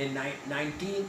19,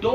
2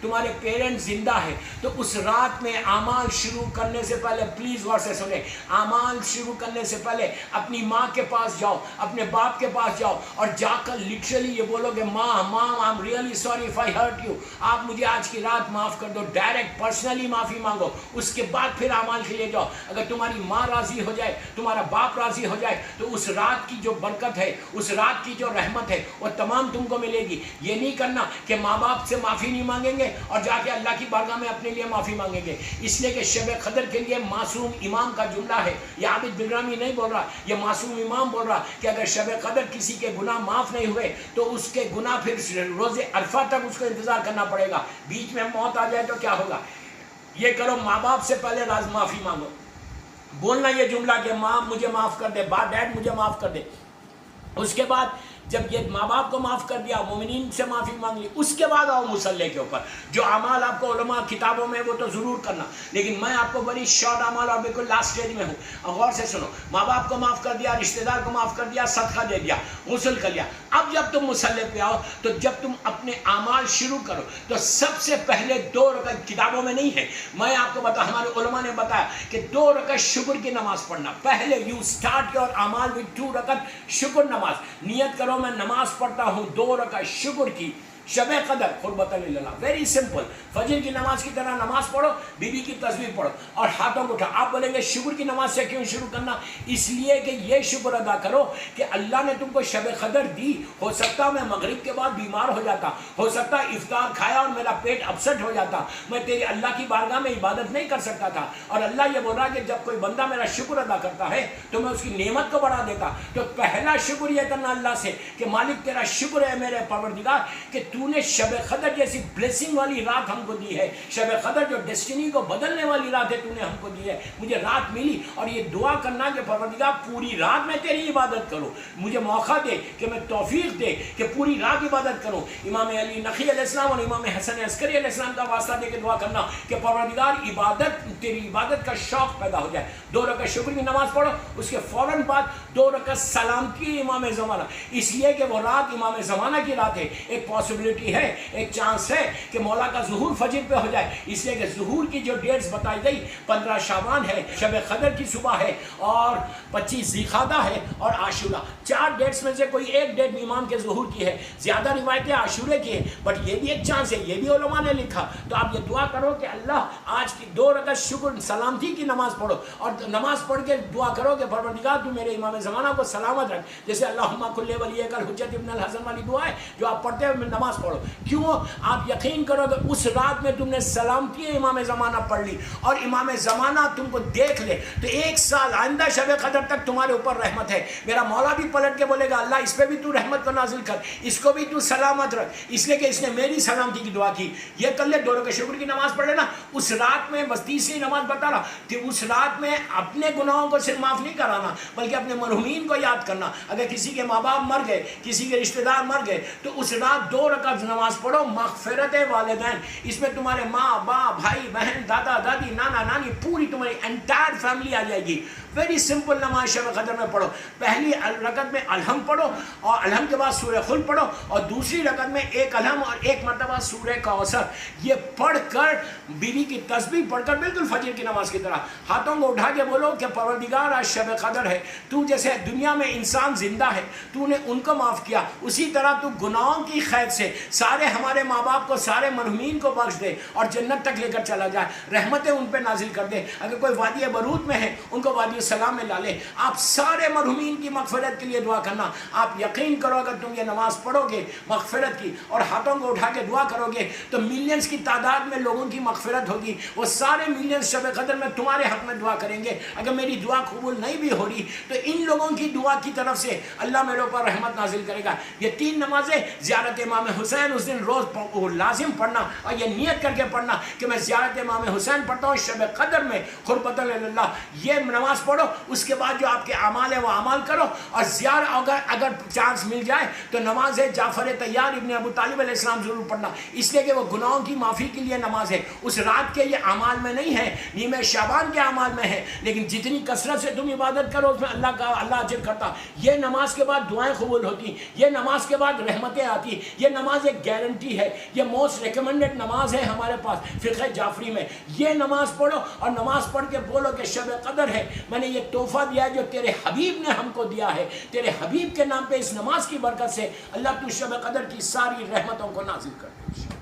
تمہارے پیرنٹ زندہ ہے، تو اس رات میں اعمال شروع کرنے سے پہلے پلیز غور سے سنیں، اعمال شروع کرنے سے پہلے اپنی ماں کے پاس جاؤ، اپنے باپ کے پاس جاؤ، اور جا کر لٹرلی یہ بولو کہ ماں I'm really sorry if I hurt you، آپ مجھے آج کی رات معاف کر دو، ڈائریکٹ پرسنلی معافی مانگو، اس کے بعد پھر اعمال کے لیے جاؤ۔ اگر تمہاری ماں راضی ہو جائے، تمہارا باپ راضی ہو جائے، تو اس رات کی جو برکت ہے، اس رات کی جو رحمت ہے، وہ تمام تم کو ملے گی۔ یہ نہیں کرنا کہ ماں باپ سے معافی نہیں مانگیں گے اور جا کے اللہ کی بارگاہ میں اپنے لیے معافی مانگیں گے، اس لیے کہ شب قدر کے لیے معصوم امام کا جملہ ہے، یہ عابد بگرامی نہیں بول رہا، یہ معصوم امام بول رہا کہ اگر شب قدر کسی کے گناہ معاف نہیں ہوئے تو اس کے گناہ پھر روز عرفہ تک اس کو انتظار کرنا پڑے گا، بیچ میں موت آ جائے تو کیا ہوگا؟ یہ کرو، ماں باپ سے پہلے راز معافی مانگو، بولنا یہ جملہ کہ ماں مجھے معاف کر دے، ڈیڈ مجھے معاف کر دے۔ اس کے بعد جب یہ ماں باپ کو معاف کر دیا، مومنین سے معافی مانگ لی، اس کے بعد آؤ مصلی کے اوپر۔ جو اعمال آپ کو علماء کتابوں میں وہ تو ضرور کرنا، لیکن میں آپ کو بڑی شارٹ اعمال اور بالکل لاسٹ سٹیج میں ہوں، غور سے سنو۔ ماں باپ کو معاف کر دیا، رشتہ دار کو معاف کر دیا، صدقہ دے دیا، غسل کر لیا۔ اب جب تم مصلی پہ آؤ تو جب تم اپنے اعمال شروع کرو تو سب سے پہلے 2 رکعت، کتابوں میں نہیں ہے، میں آپ کو بتا، ہمارے علماء نے بتایا کہ 2 رکعت شکر کی نماز پڑھنا۔ پہلے یو اسٹارٹ یور اعمال وتھ 2 رکعت شکر نماز۔ نیت کرو میں نماز پڑھتا ہوں 2 رکعت شکر کی، شب قدر قربۃ اللہ، ویری سمپل۔ فجر کی نماز کی طرح نماز پڑھو، بی بی کی تسبیح پڑھو اور ہاتھوں کو اٹھا۔ آپ بولیں گے شکر کی نماز سے کیوں شروع کرنا؟ اس لیے کہ یہ شکر ادا کرو کہ اللہ نے تم کو شب قدر دی۔ ہو سکتا میں مغرب کے بعد بیمار ہو جاتا، ہو سکتا افطار کھایا اور میرا پیٹ اپسٹ ہو جاتا، میں تیری اللہ کی بارگاہ میں عبادت نہیں کر سکتا تھا، اور اللہ یہ بول رہا ہے کہ جب کوئی بندہ میرا شکر ادا کرتا ہے تو میں اس کی نعمت کو بڑھا دیتا۔ تو پہلا شکر یہ کرنا اللہ سے کہ مالک تیرا شکر ہے میرے پروردگار کہ تو نے شب قدر جیسی بلیسنگ والی رات ہم کو دی ہے، شب قدر جو ڈیسٹینی کو بدلنے والی رات ہے تو نے ہم کو دی ہے، مجھے رات ملی۔ اور یہ دعا کرنا کہ پروردگار پوری رات میں تیری عبادت کروں، مجھے موقع دے کہ میں توفیق دے کہ پوری رات عبادت کروں۔ امام علی نقی علیہ السلام اور امام حسن عسکری علیہ السلام کا واسطہ دے کے دعا کرنا کہ پروردگار عبادت، تیری عبادت کا شوق پیدا ہو جائے۔ 2 رکعت شکر کی نماز پڑھو، اس کے فوراً بعد 2 رکعت سلام کی امام زمانہ، اس لیے کہ وہ رات امام زمانہ کی رات ہے۔ ایک پاسبلٹی ہے، ایک چانس ہے کہ مولا کا ظہور فجر پہ ہو جائے، اس لیے کہ ظہور کی جو ڈیٹس بتائی گئی 15 شعبان ہے، شب قدر کی صبح ہے، اور 25 ذی القعدہ ہے اور عاشورہ۔ 4 ڈیٹس میں سے کوئی ایک ڈیٹ امام کے ظہور کی ہے، زیادہ روایتیں عاشورے کی ہیں، بٹ یہ بھی ایک چانس ہے، یہ بھی علماء نے لکھا۔ تو آپ یہ دعا کرو کہ اللہ آج کی 2 رکعت شکر سلامتی کی نماز پڑھو، اور نماز پڑھ کے دعا کرو کہ پروردگار تو میرے امام زمانہ کو سلامت رکھ، جیسے اللہم کل ولیک الحجۃ ابن الحسن والی دعا ہے جو آپ پڑھتے ہوئے نماز پڑھو۔ کیوں؟ آپ یقین کرو کہ اس رات میں تم نے سلامتی امام زمانہ پڑھ لی اور امام زمانہ تم کو دیکھ لے تو 1 سال آئندہ شب قدر تک تمہارے اوپر رحمت ہے۔ میرا مولا بھی پلٹ کے بولے گا اللہ اس پہ بھی تو رحمت کو نازل کر، اس کو بھی تو سلامت رکھ، اس لیے کہ اس نے میری سلامتی کی دعا کی۔ یہ کر لے، 2 رکعت شکر کی نماز پڑھ لینا۔ اس رات میں بس تیسری نماز بتا رہا کہ اس رات میں اپنے گناہوں کو صرف معاف نہیں کرانا بلکہ اپنے مرحومین کو یاد کرنا۔ اگر کسی کے ماں باپ مر گئے، کسی کے رشتہ دار مر گئے تو اس رات 2 رکعت نماز پڑھو، مغفرت والدین، اس میں تمہارے ماں باپ بھائی بہن دادا دادی نانا نانی پوری تمہاری انٹائر فیملی آ جائے گی۔ ویری سمپل نماز شب قدر میں پڑھو، پہلی رکعت میں الحم پڑھو اور الحم کے بعد سورہ خلق پڑھو، اور دوسری رکعت میں 1 الحم اور 1 مرتبہ سورہ کوثر۔ یہ پڑھ کر بیوی کی تسبیح پڑھ کر بالکل فجر کی نماز کی طرح ہاتھوں کو اٹھا کے بولو کہ پروردگار آج شب قدر ہے، تو جیسے دنیا میں انسان زندہ ہے تو نے ان کو معاف کیا، اسی طرح تو گناہوں کی قید سے سارے ہمارے ماں باپ کو، سارے مرحومین کو بخش دے اور جنت تک لے کر چلا جائے، رحمتیں ان پہ نازل کر دے۔ اگر کوئی وادی برود میں ہے ان کو وادی سلام میں لا لے۔ آپ سارے مرحومین کی مغفرت کے لیے دعا کرنا۔ آپ یقین کرو اگر تم یہ نماز پڑھو گے مغفرت کی اور ہاتھوں کو اٹھا کے دعا کرو گے تو ملینز کی تعداد میں لوگوں کی مغفرت ہوگی، وہ سارے ملینز شب قدر میں تمہارے حق میں دعا کریں گے۔ اگر میری دعا قبول نہیں بھی ہو رہی تو ان لوگوں کی دعا کی طرف سے اللہ میرے اوپر رحمت نازل کرے گا۔ یہ 3 نمازیں زیارت امام حسین اس دن روز لازم پڑھنا، اور یہ نیت کر کے پڑھنا کہ میں زیارت امام حسین پڑھتا ہوں شب قدر میں قربۃ اللہ۔ یہ نماز پڑھو، اس کے بعد جو آپ کے اعمال ہیں وہ اعمال کرو، اور اگر چانس مل جائے تو نماز جعفر طیار ابن ابو طالب علیہ السلام ضرور پڑھنا، اس لیے کہ وہ گناہوں کی معافی کے لیے نماز ہے۔ اس رات کے یہ اعمال میں نہیں ہے، نیمہ شعبان کے اعمال میں ہے، لیکن جتنی کثرت سے تم عبادت کرو اس میں اللہ اجر کرتا۔ یہ نماز کے بعد دعائیں قبول ہوتی، یہ نماز کے بعد رحمتیں آتی، یہ نماز نماز ایک گارنٹی ہے، یہ موسٹ ریکمنڈڈ نماز ہے ہمارے پاس فقہ جعفری میں. یہ نماز پڑھو اور نماز پڑھ کے بولو کہ شب قدر ہے، میں نے یہ تحفہ دیا ہے جو تیرے حبیب نے ہم کو دیا ہے، تیرے حبیب کے نام پہ اس نماز کی برکت سے اللہ تو شب قدر کی ساری رحمتوں کو نازل کر دے.